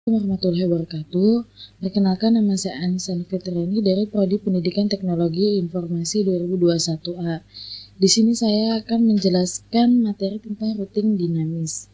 Warahmatullahi wabarakatuh. Perkenalkan, nama saya Anisan Fitriani dari Prodi Pendidikan Teknologi Informasi 2021A. Di sini saya akan menjelaskan materi tentang routing dinamis.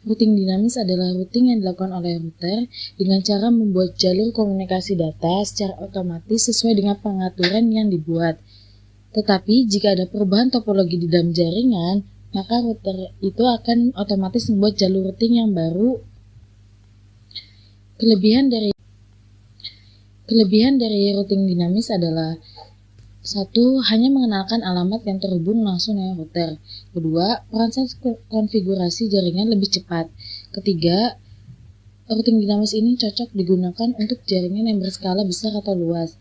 Routing dinamis adalah routing yang dilakukan oleh router dengan cara membuat jalur komunikasi data secara otomatis sesuai dengan pengaturan yang dibuat. Tetapi jika ada perubahan topologi di dalam jaringan, maka router itu akan otomatis membuat jalur routing yang baru. Kelebihan dari routing dinamis adalah: 1. Hanya mengenalkan alamat yang terhubung langsung dengan router. 2. Proses konfigurasi jaringan lebih cepat. 3. Routing dinamis ini cocok digunakan untuk jaringan yang berskala besar atau luas.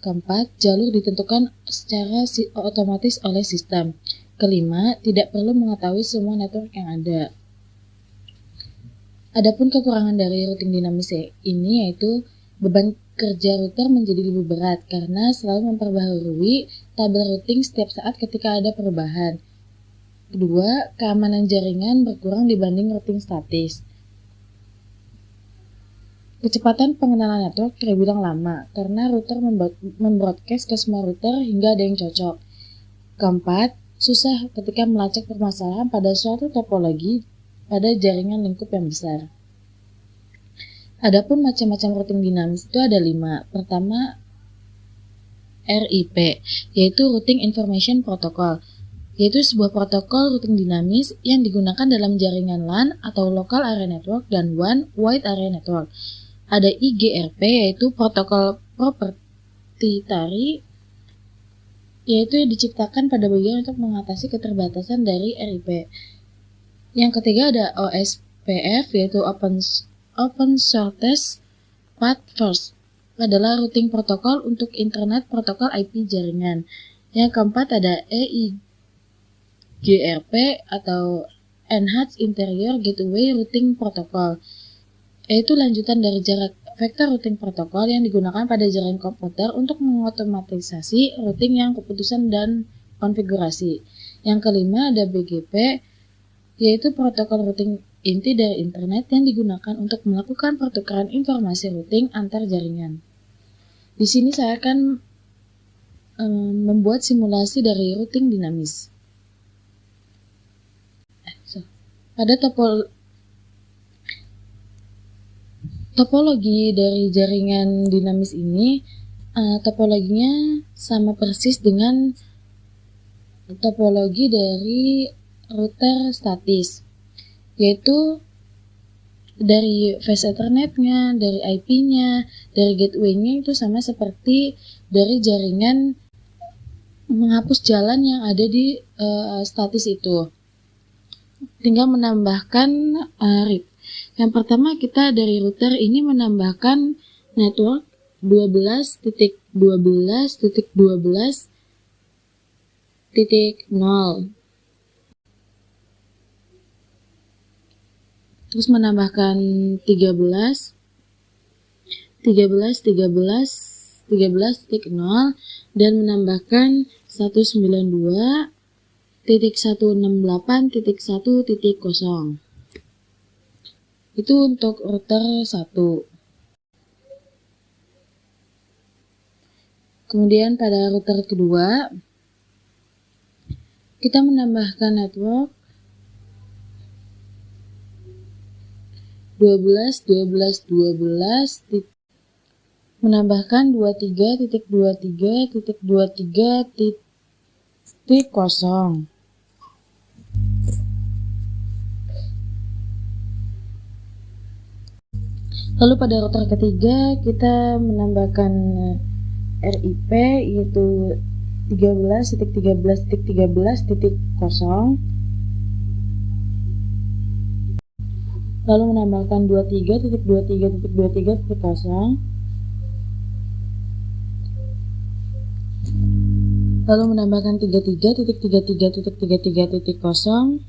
4. Jalur ditentukan secara otomatis oleh sistem. 5. Tidak perlu mengetahui semua network yang ada. Adapun kekurangan dari routing dinamis ini yaitu beban kerja router menjadi lebih berat karena selalu memperbaharui tabel routing setiap saat ketika ada perubahan. 2. Keamanan jaringan berkurang dibanding routing statis. Kecepatan pengenalan network terbilang lama karena router membroadcast ke semua router hingga ada yang cocok. 4. Susah ketika melacak permasalahan pada suatu topologi pada jaringan lingkup yang besar. Adapun macam-macam routing dinamis itu ada 5. Pertama, RIP, yaitu Routing Information Protocol, yaitu sebuah protokol routing dinamis yang digunakan dalam jaringan LAN atau Local Area Network dan WAN Wide Area Network. Ada IGRP, yaitu protokol proprietary, yaitu yang diciptakan pada bagian untuk mengatasi keterbatasan dari RIP. Yang ketiga ada OSPF, yaitu Open Shortest Path First, adalah routing protokol untuk internet protokol IP jaringan. Yang keempat ada EIGRP atau Enhanced Interior Gateway Routing Protocol, yaitu lanjutan dari jarak vektor routing protokol yang digunakan pada jaringan komputer untuk mengotomatisasi routing yang keputusan dan konfigurasi. Yang kelima ada BGP, yaitu protokol routing inti dari internet yang digunakan untuk melakukan pertukaran informasi routing antar jaringan. Di sini saya akan membuat simulasi dari routing dinamis. Pada topologi dari jaringan dinamis ini, topologinya sama persis dengan topologi dari router statis, yaitu dari face Ethernet-nya, dari IP-nya, dari gateway-nya itu sama seperti dari jaringan menghapus jalan yang ada di statis itu. Tinggal menambahkan RIP. Yang pertama, kita dari router ini menambahkan network 12.12.12.0. Terus menambahkan 13.13.13.0 dan menambahkan 192.168.1.0. Itu untuk router 1. Kemudian pada router kedua, kita menambahkan network 12.12.12, menambahkan 23.23.23.0. Lalu pada router ketiga kita menambahkan RIP, yaitu 13.13.13.0, lalu menambahkan 23.23.23.0, lalu menambahkan 33.33.33.0,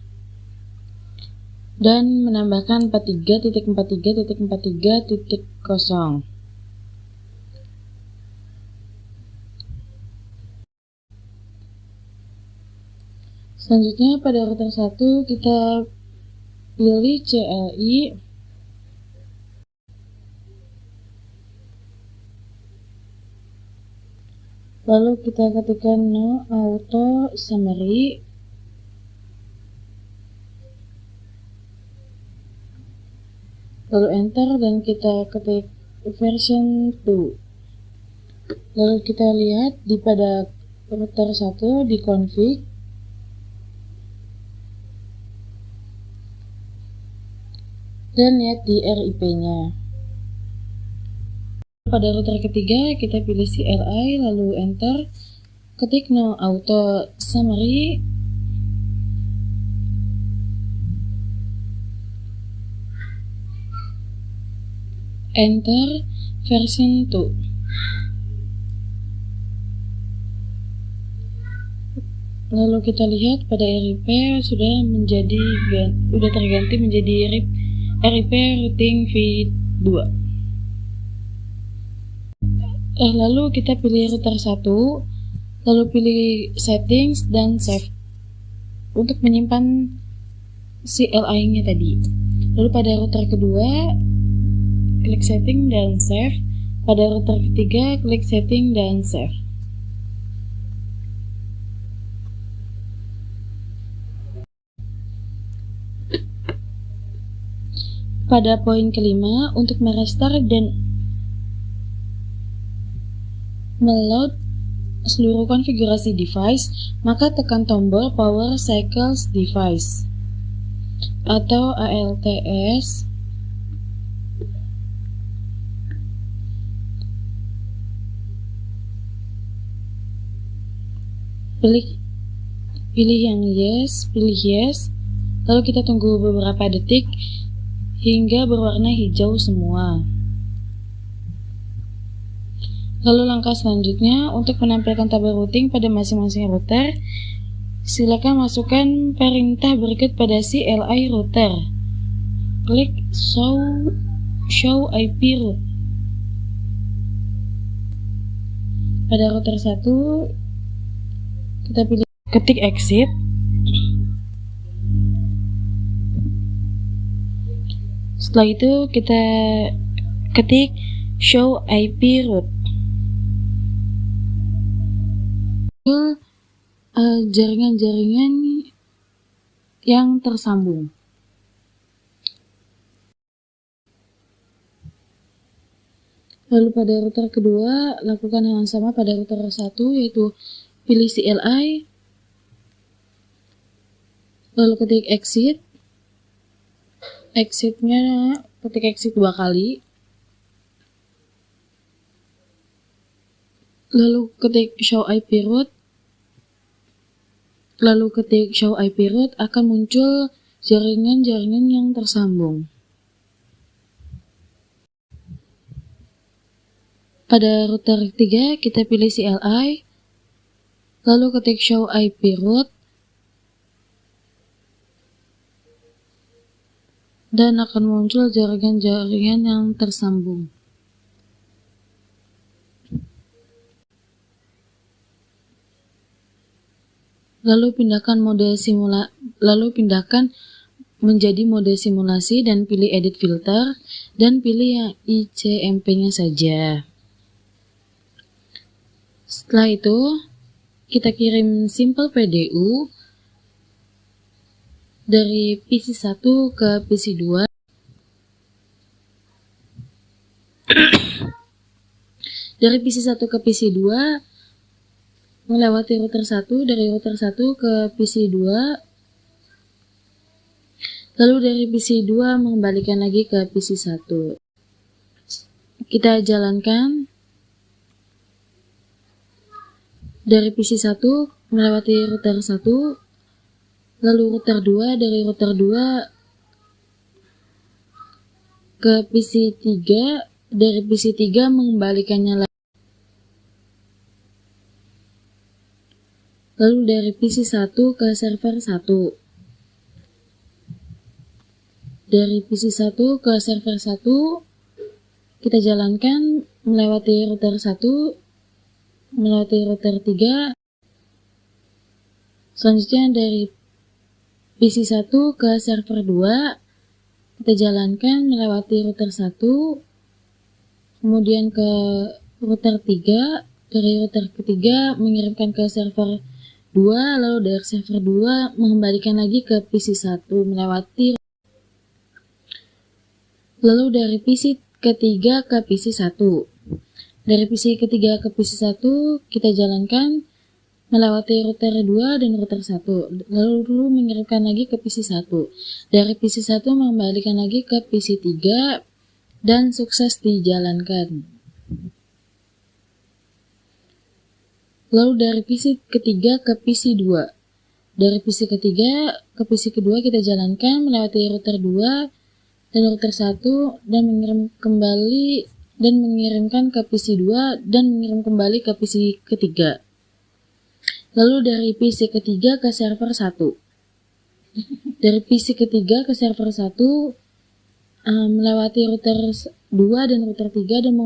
dan menambahkan 43.43.43.0. Selanjutnya pada router 1 kita pilih CLI Lalu kita ketikkan no auto summary. Lalu enter dan kita ketik version 2. Lalu kita lihat pada router 1 di config. Dan lihat di RIP-nya. Pada router ketiga kita pilih CLI lalu enter, ketik no auto summary, enter version 2. Lalu kita lihat pada RIP sudah terganti menjadi RIP routing v2. Lalu kita pilih router 1, lalu pilih settings dan save untuk menyimpan CLI-nya tadi. Lalu pada router kedua klik setting dan save, pada router ketiga klik setting dan save. Pada poin kelima, untuk merestart dan meload seluruh konfigurasi device, maka tekan tombol Power Cycles Device atau ALTS. Pilih yang yes, pilih yes. Lalu kita tunggu beberapa detik hingga berwarna hijau semua. Lalu langkah selanjutnya, untuk menampilkan tabel routing pada masing-masing router, silakan masukkan perintah berikut pada CLI router. Klik show IP route. Pada router 1 kita pilih ketik exit. Setelah itu kita ketik show IP route. Jaringan-jaringan yang tersambung. Lalu pada router kedua lakukan hal yang sama pada router 1, yaitu pilih CLI, lalu ketik exit. Exitnya ketik exit 2 kali, lalu ketik show IP route. Lalu ketik show IP route, akan muncul jaringan-jaringan yang tersambung. Pada router 3 kita pilih CLI, lalu ketik show IP route, dan akan muncul jaringan-jaringan yang tersambung. Lalu pindahkan menjadi mode simulasi dan pilih edit filter dan pilih yang ICMP-nya saja. Setelah itu kita kirim simple PDU dari PC1 ke PC2. Dari PC1 ke PC2 melewati router 1, dari router 1 ke PC2, lalu dari PC2 mengembalikan lagi ke PC1. Kita jalankan dari PC1 melewati router 1, lalu router 2, dari router 2 ke PC3, dari PC3 mengembalikannya lagi. Lalu dari PC1 ke server 1. Dari PC1 ke server 1 kita jalankan melewati router 1, melewati router 3. Selanjutnya dari PC1 ke server 2 kita jalankan melewati router 1, kemudian ke router 3, dari router ketiga mengirimkan ke server 2, lalu dari server 2 mengembalikan lagi ke PC 1 melewati, lalu dari PC ketiga ke PC 1. Dari PC ketiga ke PC 1 kita jalankan melewati router 2 dan router 1, lalu mengirimkan lagi ke PC 1. Dari PC 1 mengembalikan lagi ke PC 3 dan sukses dijalankan. Lalu dari PC ketiga ke PC 2. Dari PC ketiga ke PC kedua kita jalankan melewati router 2 dan router 1 dan mengirimkan ke PC 2 dan mengirim kembali ke PC ketiga. Lalu dari PC ketiga ke server 1. Dari PC ketiga ke server 1 melewati router 2 dan router 3 dan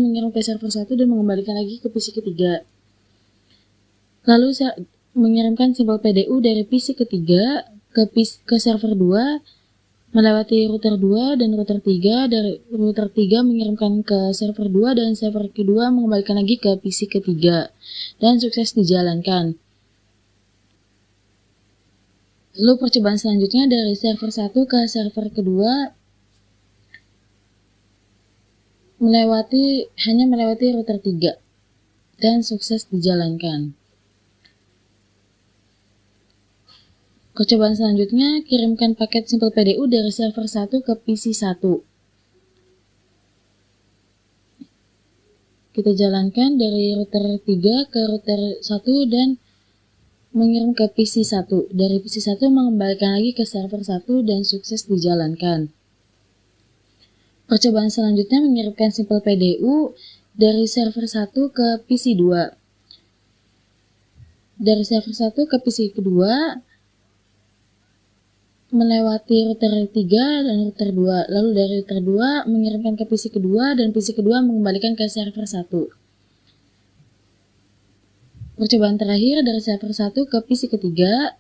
mengirim ke server 1 dan mengembalikan lagi ke PC ketiga. Lalu mengirimkan simbol PDU dari PC ketiga ke server 2 melewati router 2 dan router 3, dari router 3 mengirimkan ke server 2 dan server kedua mengembalikan lagi ke PC ketiga dan sukses dijalankan. Lalu percobaan selanjutnya dari server 1 ke server kedua hanya melewati router 3 dan sukses dijalankan. Percobaan selanjutnya, kirimkan paket simpel PDU dari server 1 ke PC 1. Kita jalankan dari router 3 ke router 1 dan mengirim ke PC 1. Dari PC 1 mengembalikan lagi ke server 1 dan sukses dijalankan. Percobaan selanjutnya mengirimkan simpel PDU dari server 1 ke PC 2. Dari server 1 ke PC kedua melewati router 3 dan router 2, lalu dari router 2 mengirimkan ke PC kedua dan PC kedua mengembalikan ke server 1. Percobaan terakhir dari server 1 ke PC ketiga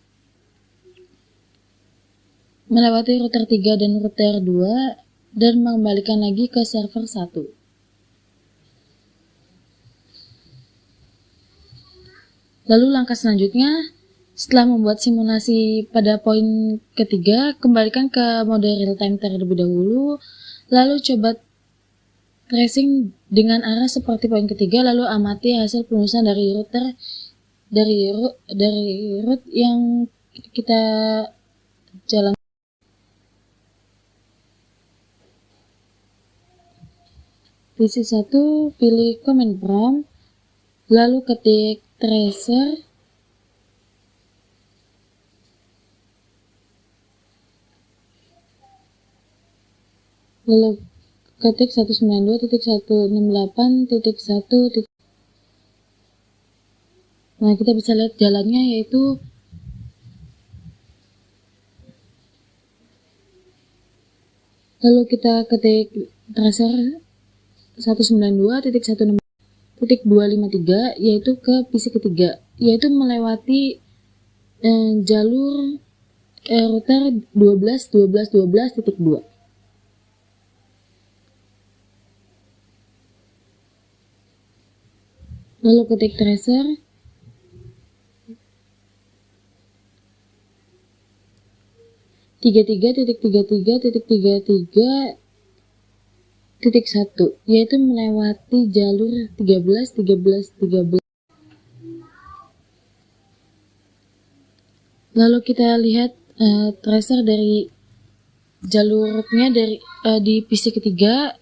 melewati router 3 dan router 2 dan mengembalikan lagi ke server 1. Lalu langkah selanjutnya, setelah membuat simulasi pada poin ketiga, kembalikan ke mode real time terlebih dahulu, lalu coba tracing dengan arah seperti poin ketiga, lalu amati hasil penulisan dari route yang kita jalankan. PC 1 pilih command prompt, lalu ketik tracer, lalu ketik 192.168.1. Nah, kita bisa lihat jalannya, yaitu lalu kita ketik tracer 192.168.253 yaitu ke PC ketiga, yaitu melewati jalur router 12.12.12.2. Lalu ketik tracer tiga tiga titik 1, yaitu melewati jalur 13. Lalu kita lihat tracer dari jalurnya di PC ketiga,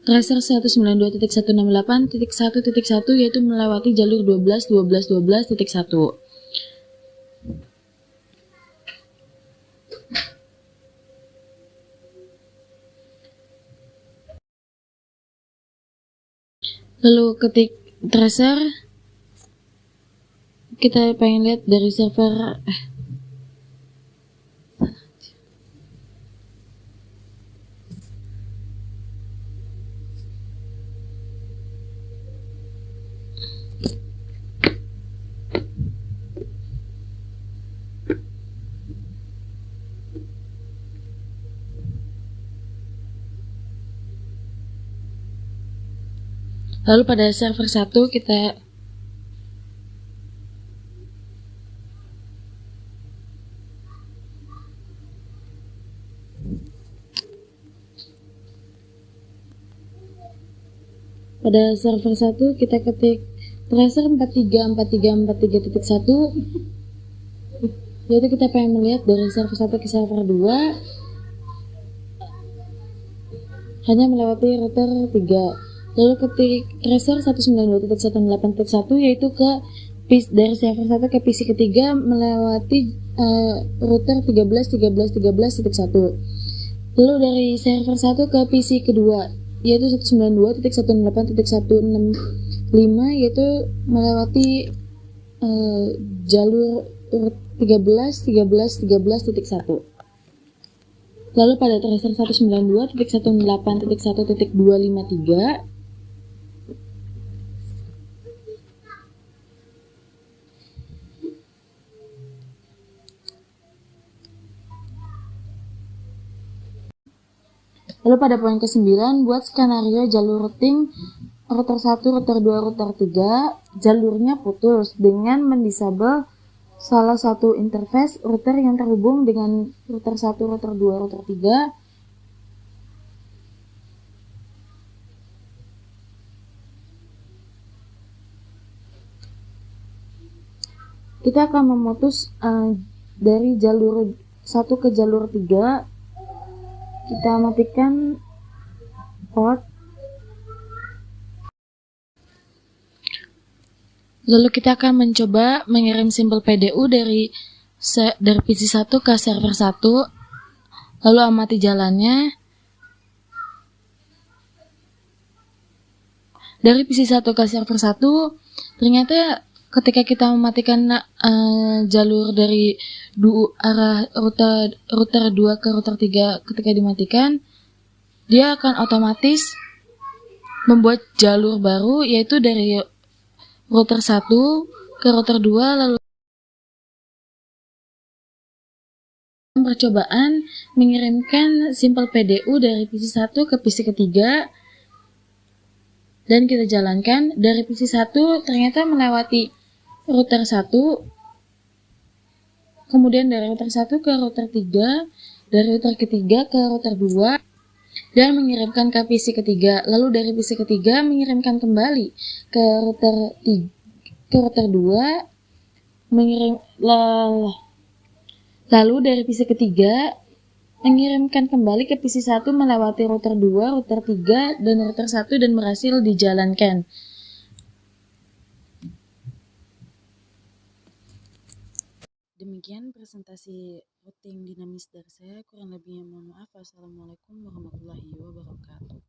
tracer 192.168.1.1 yaitu melewati jalur 12.12.12.1. Lalu ketik tracer, kita pengen lihat dari server Lalu pada server 1 kita ketik tracer 434343.1, yaitu kita pengen melihat dari server 1 ke server 2 hanya melewati router 3. Lalu ketik tracer 192.168.1, yaitu dari server 1 ke PC ketiga melewati router 13.13.13.1. Lalu dari server 1 ke PC kedua, yaitu 192.168.165, yaitu melewati jalur 13.13.13.1. Lalu pada tracer 192.168.1.253, lalu pada poin ke-9, buat skenario jalur routing router 1, router 2, router 3 jalurnya putus dengan mendisable salah satu interface router yang terhubung dengan router 1, router 2, router 3. Kita akan memutus dari jalur 1 ke jalur 3. Kita matikan port. Lalu kita akan mencoba mengirim simbol PDU dari PC 1 ke server 1. Lalu amati jalannya. Dari PC 1 ke server 1, ternyata ketika kita mematikan jalur dari arah router 2 ke router 3, ketika dimatikan, dia akan otomatis membuat jalur baru, yaitu dari router 1 ke router 2. Lalu percobaan mengirimkan simpel PDU dari PC 1 ke PC ketiga, dan kita jalankan. Dari PC 1 ternyata melewati router 1, kemudian dari router 1 ke router 3, dari router ketiga ke router 2, dan mengirimkan ke PC ketiga. Lalu dari PC ketiga mengirimkan kembali ke router 2, lalu dari PC ketiga mengirimkan kembali ke PC 1 melewati router 2, router 3, dan router 1, dan berhasil dijalankan. Demikian presentasi routing dinamis dari saya. Kurang lebihnya mohon maaf. Wassalamualaikum warahmatullahi wabarakatuh.